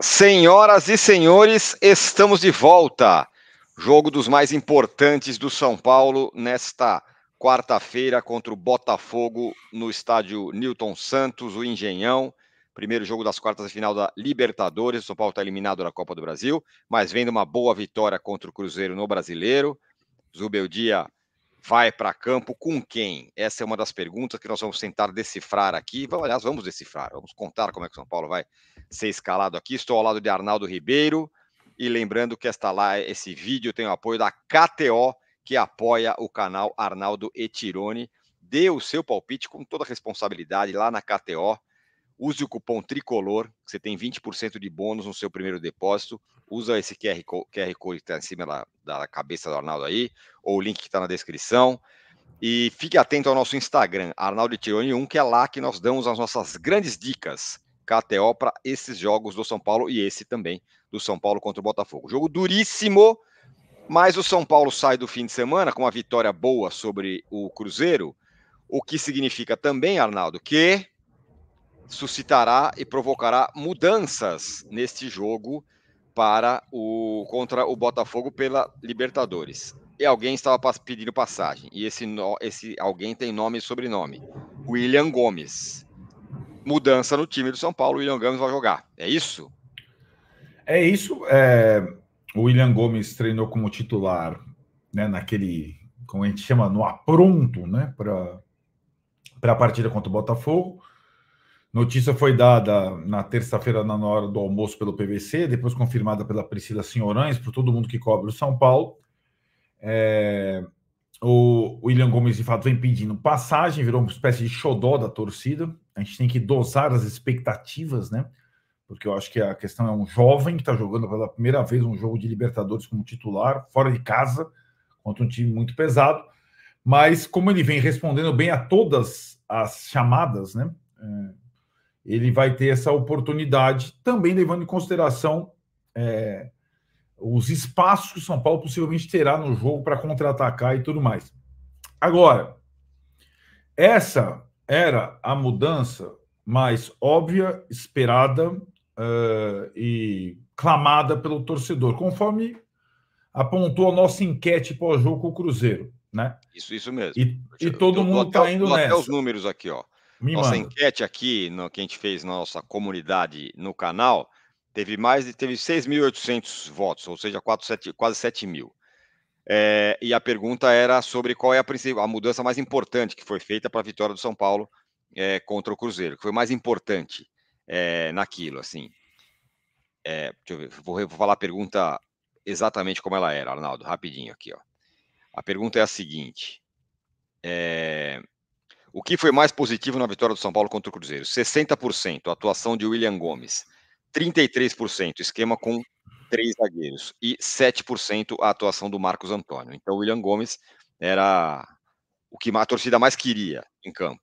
Senhoras e senhores, estamos de volta. Jogo dos mais importantes do São Paulo nesta quarta-feira contra o Botafogo no estádio Newton Santos, o Engenhão. Primeiro jogo das quartas de final da Libertadores. O São Paulo está eliminado da Copa do Brasil, mas vem de uma boa vitória contra o Cruzeiro no Brasileiro. Zubeldia vai para campo com quem? Essa é uma das perguntas que nós vamos tentar decifrar aqui. Aliás, vamos decifrar, vamos contar como é que o São Paulo vai ser escalado aqui. Estou ao lado de Arnaldo Ribeiro e lembrando que esse vídeo tem o apoio da KTO, que apoia o canal Arnaldo e Tironi. Dê o seu palpite com toda a responsabilidade lá na KTO. Use o cupom TRICOLOR, que você tem 20% de bônus no seu primeiro depósito. Usa esse QR Code que está em cima da cabeça do Arnaldo aí, ou o link que está na descrição. E fique atento ao nosso Instagram, Arnaldo Tironi 1, que é lá que nós damos as nossas grandes dicas KTO para esses jogos do São Paulo e esse também do São Paulo contra o Botafogo. Jogo duríssimo, mas o São Paulo sai do fim de semana com uma vitória boa sobre o Cruzeiro, o que significa também, Arnaldo, que suscitará e provocará mudanças neste jogo contra o Botafogo pela Libertadores. E alguém estava pedindo passagem. E esse alguém tem nome e sobrenome. William Gomes. Mudança no time do São Paulo, o William Gomes vai jogar. É isso? É isso. O William Gomes treinou como titular, né, naquele, como a gente chama, no apronto, né, para a partida contra o Botafogo. Notícia foi dada na terça-feira, na hora do almoço, pelo PVC, depois confirmada pela Priscila Senhorães, por todo mundo que cobre o São Paulo. O William Gomes, de fato, vem pedindo passagem, virou uma espécie de xodó da torcida. A gente tem que dosar as expectativas, né? Porque eu acho que a questão é um jovem que está jogando pela primeira vez um jogo de Libertadores como titular, fora de casa, contra um time muito pesado. Mas como ele vem respondendo bem a todas as chamadas, né? Ele vai ter essa oportunidade, também levando em consideração os espaços que o São Paulo possivelmente terá no jogo para contra-atacar e tudo mais. Agora, essa era a mudança mais óbvia, esperada e clamada pelo torcedor, conforme apontou a nossa enquete pós-jogo com o Cruzeiro, né? Isso mesmo. E todo mundo está indo nessa. Até os números aqui, ó. Nossa enquete aqui, que a gente fez na nossa comunidade no canal, teve 6.800 votos, ou seja, quase 7 mil. E a pergunta era sobre qual é a mudança mais importante que foi feita para a vitória do São Paulo contra o Cruzeiro, que foi mais importante naquilo, assim. Deixa eu ver, vou falar a pergunta exatamente como ela era, Arnaldo, rapidinho aqui, ó. A pergunta é a seguinte: o que foi mais positivo na vitória do São Paulo contra o Cruzeiro? 60% atuação de William Gomes, 33% esquema com 3 zagueiros e 7% a atuação do Marcos Antônio. Então o William Gomes era o que a torcida mais queria em campo.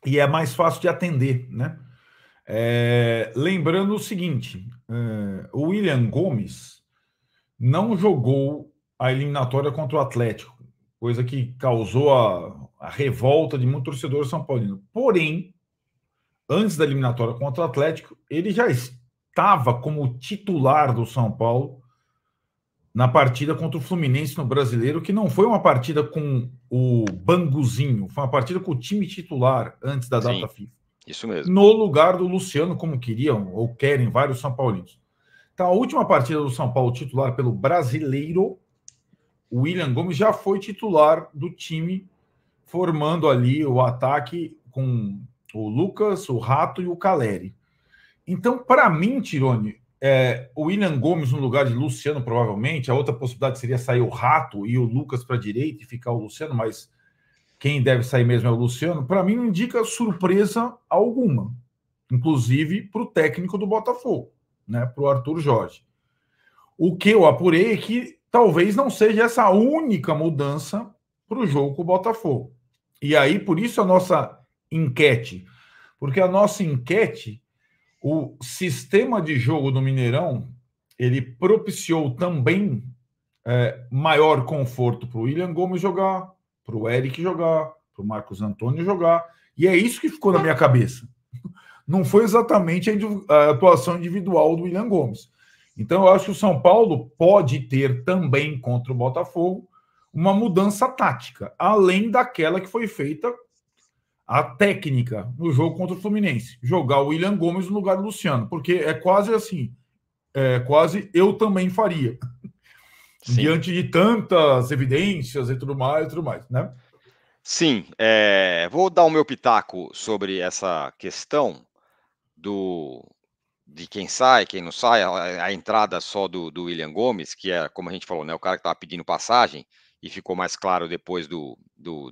E é mais fácil de atender, né? Lembrando o seguinte, o William Gomes não jogou a eliminatória contra o Atlético, coisa que causou a revolta de muito torcedor são paulino. Porém, antes da eliminatória contra o Atlético, ele já estava como titular do São Paulo na partida contra o Fluminense no Brasileiro, que não foi uma partida com o Banguzinho, foi uma partida com o time titular antes da data FIFA. Isso mesmo. No lugar do Luciano, como queriam ou querem vários São Paulinos. Então, a última partida do São Paulo titular pelo Brasileiro, o William Gomes já foi titular do time, formando ali o ataque com o Lucas, o Rato e o Caleri. Então, para mim, Tironi, o William Gomes no lugar de Luciano, provavelmente, a outra possibilidade seria sair o Rato e o Lucas para a direita e ficar o Luciano, mas quem deve sair mesmo é o Luciano. Para mim, não indica surpresa alguma, inclusive para o técnico do Botafogo, né, para o Arthur Jorge. O que eu apurei é que talvez não seja essa a única mudança para o jogo com o Botafogo. E aí, por isso a nossa enquete. Porque a nossa enquete, o sistema de jogo do Mineirão, ele propiciou também maior conforto para o William Gomes jogar, para o Eric jogar, para o Marcos Antônio jogar. E é isso que ficou na minha cabeça. não foi exatamente a atuação individual do William Gomes. Então, eu acho que o São Paulo pode ter também contra o Botafogo uma mudança tática, além daquela que foi feita a técnica no jogo contra o Fluminense. Jogar o William Gomes no lugar do Luciano, porque é quase assim, quase eu também faria. Sim. Diante de tantas evidências e tudo mais, né? Sim, vou dar o meu pitaco sobre essa questão de quem sai, quem não sai, a entrada só do William Gomes, que é, como a gente falou, né, o cara que estava pedindo passagem, e ficou mais claro depois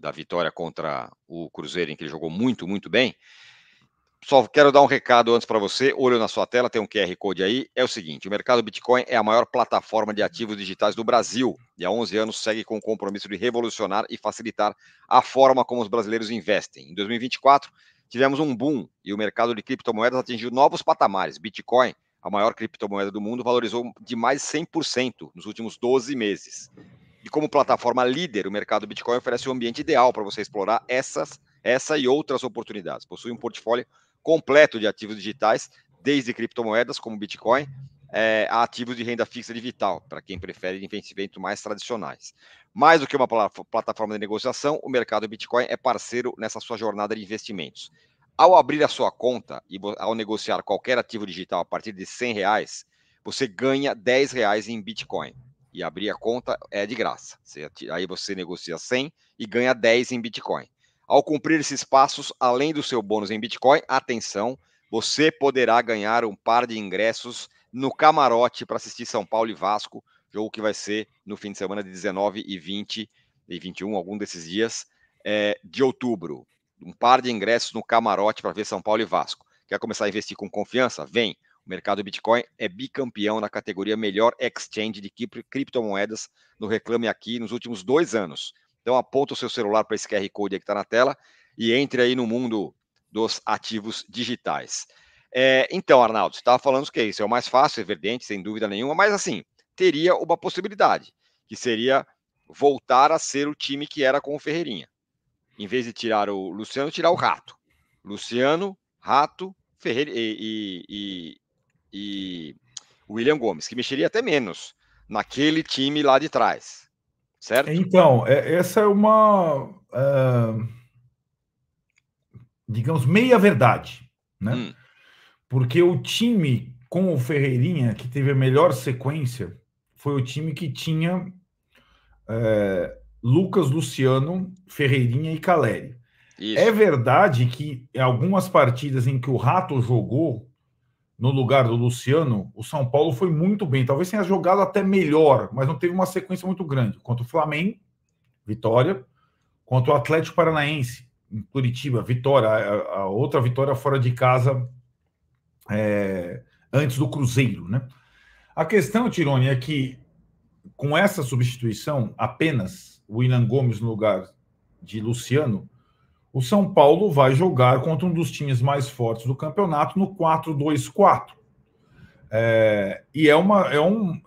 da vitória contra o Cruzeiro, em que ele jogou muito, muito bem. Só quero dar um recado antes para você, olho na sua tela, tem um QR Code aí, é o seguinte, o mercado Bitcoin é a maior plataforma de ativos digitais do Brasil, e há 11 anos segue com o compromisso de revolucionar e facilitar a forma como os brasileiros investem. Em 2024, tivemos um boom e o mercado de criptomoedas atingiu novos patamares. Bitcoin, a maior criptomoeda do mundo, valorizou de mais 100% nos últimos 12 meses. E como plataforma líder, o mercado Bitcoin oferece um ambiente ideal para você explorar essa e outras oportunidades. Possui um portfólio completo de ativos digitais, desde criptomoedas como Bitcoin, a ativos de renda fixa digital, para quem prefere investimentos mais tradicionais. Mais do que uma plataforma de negociação, o mercado Bitcoin é parceiro nessa sua jornada de investimentos. Ao abrir a sua conta e ao negociar qualquer ativo digital a partir de R$100, você ganha R$10 em Bitcoin. E abrir a conta é de graça. Aí você negocia 100 e ganha 10 em Bitcoin. Ao cumprir esses passos, além do seu bônus em Bitcoin, atenção, você poderá ganhar um par de ingressos no camarote para assistir São Paulo e Vasco, jogo que vai ser no fim de semana de 19 e 20 e 21, algum desses dias de outubro. Um par de ingressos no camarote para ver São Paulo e Vasco. Quer começar a investir com confiança? Vem! O mercado Bitcoin é bicampeão na categoria Melhor Exchange de criptomoedas no Reclame Aqui nos últimos 2 anos. Então aponta o seu celular para esse QR Code aí que está na tela e entre aí no mundo dos ativos digitais. Então, Arnaldo, você estava falando que isso é o mais fácil, evidente, sem dúvida nenhuma, mas assim, teria uma possibilidade, que seria voltar a ser o time que era com o Ferreirinha. Em vez de tirar o Luciano, tirar o Rato. Luciano, Rato, Ferreira e William Gomes, que mexeria até menos naquele time lá de trás. Certo? Então, essa é uma, digamos, meia-verdade, né? Porque o time com o Ferreirinha, que teve a melhor sequência, foi o time que tinha Lucas, Luciano, Ferreirinha e Caleri. Isso. É verdade que em algumas partidas em que o Rato jogou no lugar do Luciano, o São Paulo foi muito bem. Talvez tenha jogado até melhor, mas não teve uma sequência muito grande. Contra o Flamengo, vitória. Contra o Atlético Paranaense, em Curitiba, vitória. A outra vitória fora de casa antes do Cruzeiro, né? A questão, Tironi, é que com essa substituição, apenas o William Gomes no lugar de Luciano, o São Paulo vai jogar contra um dos times mais fortes do campeonato no 4-2-4. E é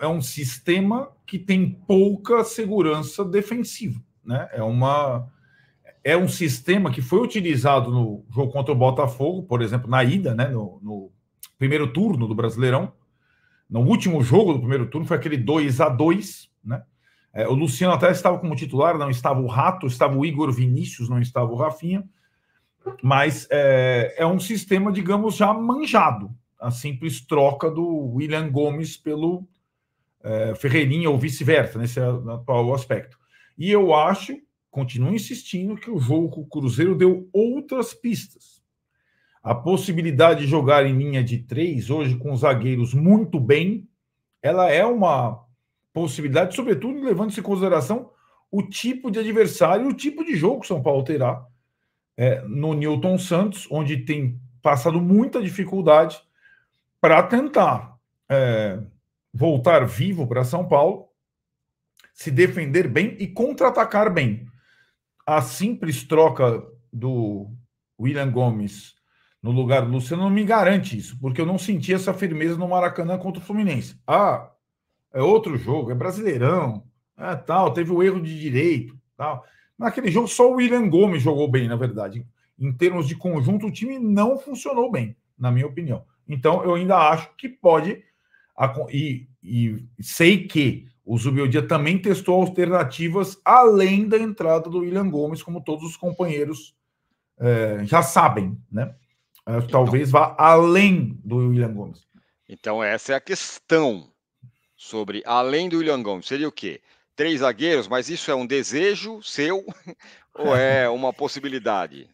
um sistema que tem pouca segurança defensiva, né? É um sistema que foi utilizado no jogo contra o Botafogo, por exemplo, na ida, né? No primeiro turno do Brasileirão. No último jogo do primeiro turno foi aquele 2-2, né? O Luciano até estava como titular, não estava o Rato, estava o Igor Vinícius, não estava o Rafinha, mas é um sistema, digamos, já manjado, a simples troca do William Gomes pelo Ferreirinha ou vice-versa, nesse atual aspecto. E eu continuo insistindo que o jogo com o Cruzeiro deu outras pistas. A possibilidade de jogar em linha de 3, hoje com os zagueiros muito bem, ela é uma possibilidade, sobretudo levando-se em consideração o tipo de adversário e o tipo de jogo que o São Paulo terá no Newton Santos, onde tem passado muita dificuldade para tentar voltar vivo para São Paulo, se defender bem e contra-atacar bem. A simples troca do William Gomes no lugar do Luciano não me garante isso, porque eu não senti essa firmeza no Maracanã contra o Fluminense. É outro jogo, é Brasileirão, tal, teve o erro de direito, tal. Naquele jogo só o William Gomes jogou bem, na verdade. Em termos de conjunto, o time não funcionou bem. na minha opinião. Então, eu ainda acho que pode, e sei que o Zubeldia também testou alternativas além da entrada do William Gomes, como todos os companheiros já sabem, né? Então, talvez vá além do William Gomes. Então, essa é a questão sobre além do William Gomes. Seria o quê? 3 zagueiros, mas isso é um desejo seu ou é uma possibilidade?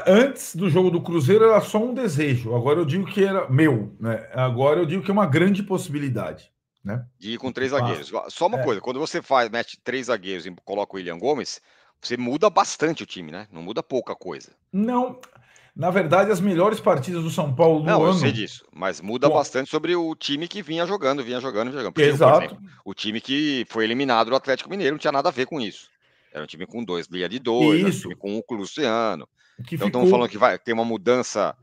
Antes do jogo do Cruzeiro era só um desejo. Agora eu digo que era meu, né? Agora eu digo que é uma grande possibilidade, né? De ir com 3 zagueiros. Só uma coisa, quando você mete 3 zagueiros e coloca o William Gomes, você muda bastante o time, né? Não muda pouca coisa. Não, na verdade, as melhores partidas do São Paulo no Não, eu ano. sei disso, mas muda bastante sobre o time que vinha jogando. Porque, Exato. por exemplo, o time que foi eliminado do Atlético Mineiro não tinha nada a ver com isso. Era um time com linha de dois, era um time com o Luciano. Então estamos falando que vai ter uma mudança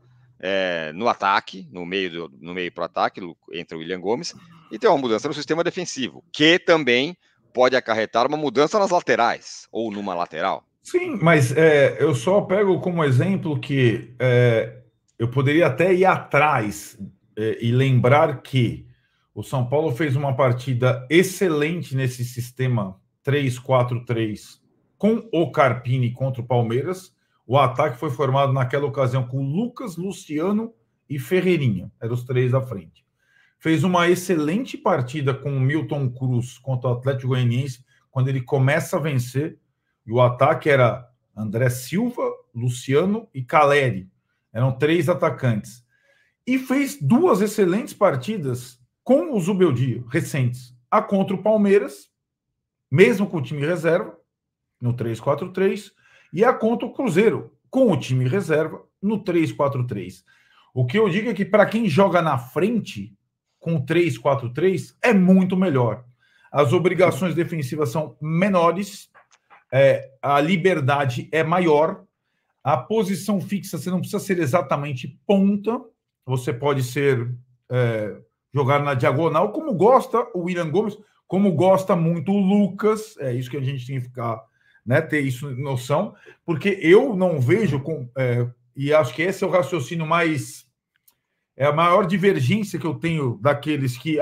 no ataque, no meio para o ataque, entre o William Gomes, e tem uma mudança no sistema defensivo, que também pode acarretar uma mudança nas laterais, ou numa lateral. Sim, mas eu só pego como exemplo que eu poderia até ir atrás e lembrar que o São Paulo fez uma partida excelente nesse sistema 3-4-3 com o Carpini contra o Palmeiras. O ataque foi formado naquela ocasião com Lucas, Luciano e Ferreirinha. Eram os três à frente. Fez uma excelente partida com o Milton Cruz contra o Atlético Goianiense, quando ele começa a vencer. E o ataque era André Silva, Luciano e Caleri. Eram 3 atacantes. E fez 2 excelentes partidas com o Zubeldia, recentes. A contra o Palmeiras, mesmo com o time reserva, no 3-4-3, e a contra o Cruzeiro, com o time reserva, no 3-4-3. O que eu digo é que para quem joga na frente, com 3-4-3, é muito melhor. As obrigações defensivas são menores, a liberdade é maior, a posição fixa você não precisa ser exatamente ponta, você pode ser jogar na diagonal, como gosta o William Gomes, como gosta muito o Lucas, é isso que a gente tem que ficar, né, ter isso em noção, porque eu não vejo, e acho que esse é o raciocínio mais, a maior divergência que eu tenho daqueles que,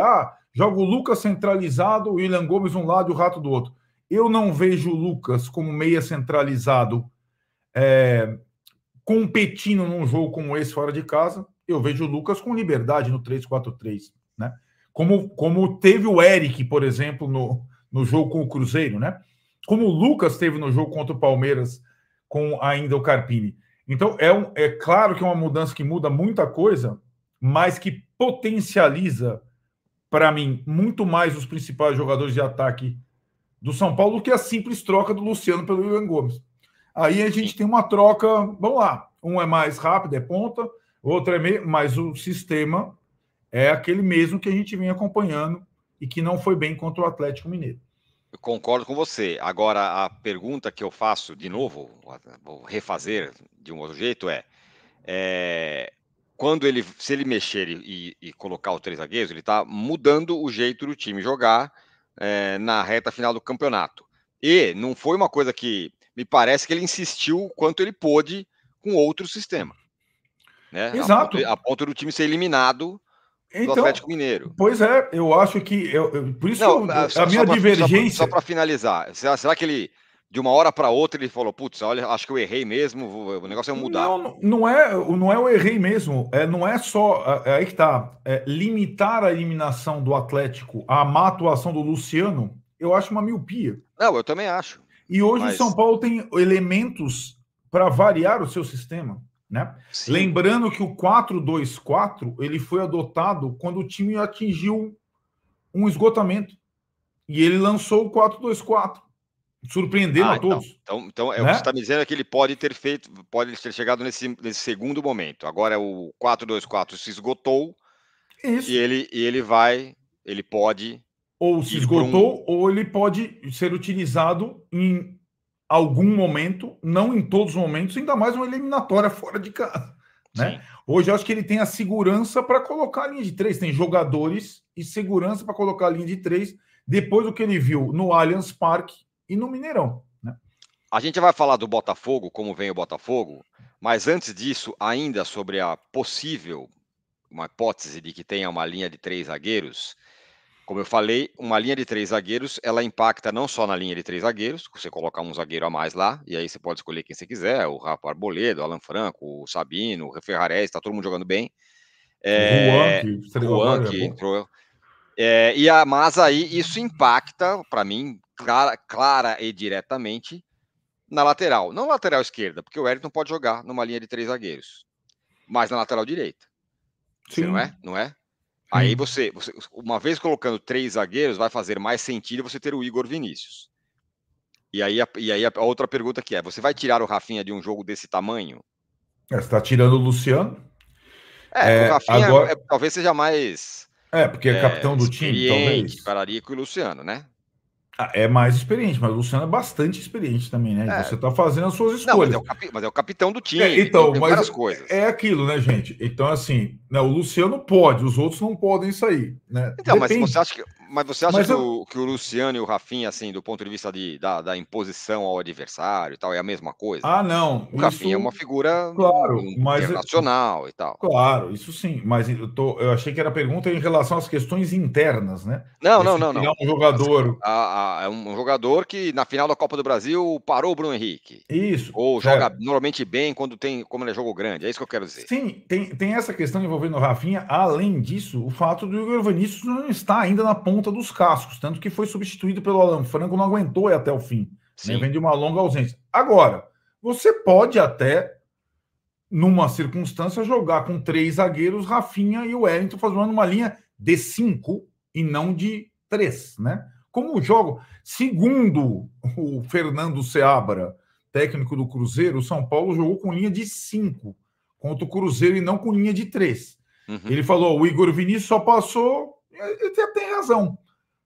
joga o Lucas centralizado, o William Gomes de um lado e o Rato do outro. Eu não vejo o Lucas como meia centralizado competindo num jogo como esse fora de casa. Eu vejo o Lucas com liberdade no 3-4-3, né? Como teve o Eric, por exemplo, no jogo com o Cruzeiro, né? Como o Lucas teve no jogo contra o Palmeiras com ainda o Carpini. Então, é claro que é uma mudança que muda muita coisa, mas que potencializa, para mim, muito mais os principais jogadores de ataque do São Paulo do que a simples troca do Luciano pelo William Gomes. Aí a gente tem uma troca, vamos lá, um é mais rápido, é ponta, o outro é meio, mas o sistema é aquele mesmo que a gente vem acompanhando e que não foi bem contra o Atlético Mineiro. Eu concordo com você. Agora, a pergunta que eu faço, de novo, vou refazer de um outro jeito, se ele mexer e colocar os 3 zagueiros, ele está mudando o jeito do time jogar na reta final do campeonato. E não foi uma coisa que me parece que ele insistiu quanto ele pôde com outro sistema, né? Exato. A ponto do time ser eliminado do Atlético Mineiro. Pois é, eu acho que por isso não, que a minha divergência. Só para finalizar, será que ele de uma hora para outra ele falou, putz, olha, acho que eu errei mesmo, o negócio é mudar? Não é eu errei mesmo, não é só aí que tá, limitar a eliminação do Atlético à má atuação do Luciano, eu acho uma miopia. Não, eu também acho. E hoje o São Paulo tem elementos para variar o seu sistema, né? Sim. Lembrando que o 4-2-4 ele foi adotado quando o time atingiu um esgotamento e ele lançou o 4-2-4, surpreendendo a todos. Então né? O que você está me dizendo é que ele pode ter chegado nesse segundo momento. Agora o 4-2-4 se esgotou. Isso. E ele pode ou se esgotou, ou ele pode ser utilizado em algum momento, não em todos os momentos, ainda mais uma eliminatória fora de casa. Né? Hoje eu acho que ele tem a segurança para colocar a linha de 3, tem jogadores e segurança para colocar a linha de 3, depois do que ele viu no Allianz Parque e no Mineirão. Né? A gente vai falar do Botafogo, como vem o Botafogo, mas antes disso, ainda sobre a possível uma hipótese de que tenha uma linha de 3 zagueiros. Como eu falei, uma linha de 3 zagueiros, ela impacta não só na linha de 3 zagueiros, você colocar um zagueiro a mais lá, e aí você pode escolher quem você quiser, o Rafa Arboleda, o Alan Franco, o Sabino, o Ferrarese, tá todo mundo jogando bem. O Juan, que estreou Juan, agora, que é bom. entrou. Mas aí isso impacta, para mim, clara e diretamente, na lateral. Não na lateral esquerda, porque o Wellington pode jogar numa linha de 3 zagueiros, mas na lateral direita. Você não é? Não é? Aí você, uma vez colocando 3 zagueiros, vai fazer mais sentido você ter o Igor Vinícius. E aí a outra pergunta que é, você vai tirar o Rafinha de um jogo desse tamanho? Você está tirando o Luciano. O Rafinha agora... talvez seja mais porque é capitão do time, talvez. Pararia com o Luciano, né? É mais experiente, mas o Luciano é bastante experiente também, né? E você está fazendo as suas escolhas. Não, mas é o capitão do time. Então, tem mas várias coisas. É aquilo, né, gente? Então, assim, né, o Luciano pode, os outros não podem sair, né? Então, Depende. mas você acha que o Luciano e o Rafinha, assim, do ponto de vista da imposição ao adversário e tal, é a mesma coisa? Não. O Rafinha é uma figura internacional e tal. Claro, isso sim. Mas eu achei que era pergunta em relação às questões internas, né? Não. Um jogador... É um jogador que, na final da Copa do Brasil, parou o Bruno Henrique. Isso. Ou joga normalmente bem como ele é jogo grande. É isso que eu quero dizer. Sim, tem essa questão envolvendo o Rafinha. Além disso, o fato do Igor Vinícius não está ainda na ponta dos cascos, tanto que foi substituído pelo Alan Franco, não aguentou até o fim. Né? Vem de uma longa ausência. Agora, você pode até, numa circunstância, jogar com 3 zagueiros, Rafinha e o Wellington, fazendo uma linha de 5 e não de 3, né? Como o jogo, segundo o Fernando Seabra, técnico do Cruzeiro, o São Paulo jogou com linha de 5 contra o Cruzeiro e não com linha de 3. Ele falou, o Igor Vinícius só passou, ele tem razão,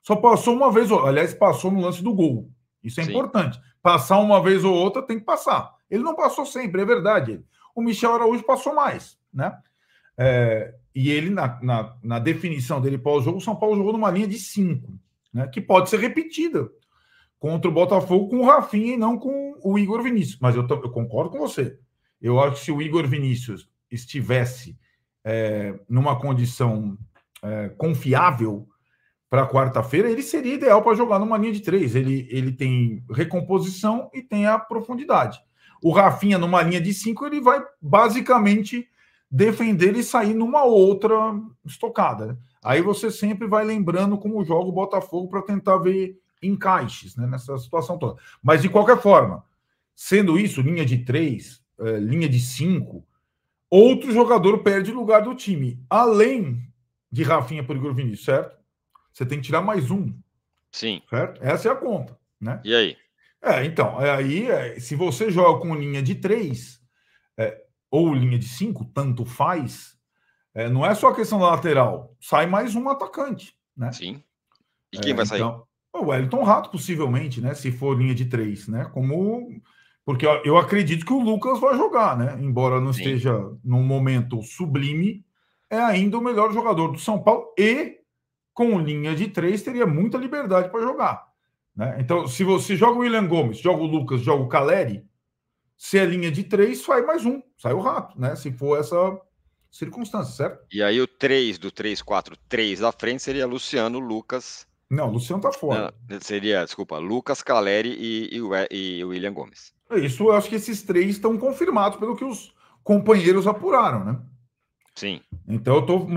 só passou uma vez, aliás, passou no lance do gol. Isso é importante. Passar uma vez ou outra tem que passar. Ele não passou sempre, é verdade. O Michel Araújo passou mais, né? E ele, na definição dele pós-jogo, o São Paulo jogou numa linha de 5, né? Que pode ser repetida contra o Botafogo com o Rafinha e não com o Igor Vinícius. Mas eu concordo com você. Eu acho que se o Igor Vinícius estivesse numa condição confiável para quarta-feira, ele seria ideal para jogar numa linha de 3. Ele tem recomposição e tem a profundidade. O Rafinha, numa linha de 5, ele vai basicamente defender e sair numa outra estocada. Né? Aí você sempre vai lembrando como joga o Botafogo para tentar ver encaixes, né, nessa situação toda. Mas, de qualquer forma, sendo isso, linha de 3, linha de 5, outro jogador perde lugar do time. Além de Rafinha por Igor Vinícius, certo? Você tem que tirar mais um. Sim. Certo? Essa é a conta. Né? E aí? Então, se você joga com linha de 3 ou linha de 5, tanto faz, não é só a questão da lateral. Sai mais um atacante. Né? Sim. E quem vai sair? Então, o Wellington Rato, possivelmente, né? Se for linha de 3, né? Porque eu acredito que o Lucas vai jogar, né? Embora não esteja num momento sublime, é ainda o melhor jogador do São Paulo e com linha de 3 teria muita liberdade para jogar. Né? Então, se você joga o William Gomes, joga o Lucas, joga o Caleri, se é linha de 3, sai mais um, sai o Rato, né? Se for essa circunstância, certo? E aí o 3 do 3-4-3 da frente seria Luciano, Lucas... Não, o Luciano tá fora. Seria, desculpa, Lucas, Caleri e William Gomes. Isso, eu acho que esses 3 estão confirmados pelo que os companheiros apuraram, né? Sim. Então eu tô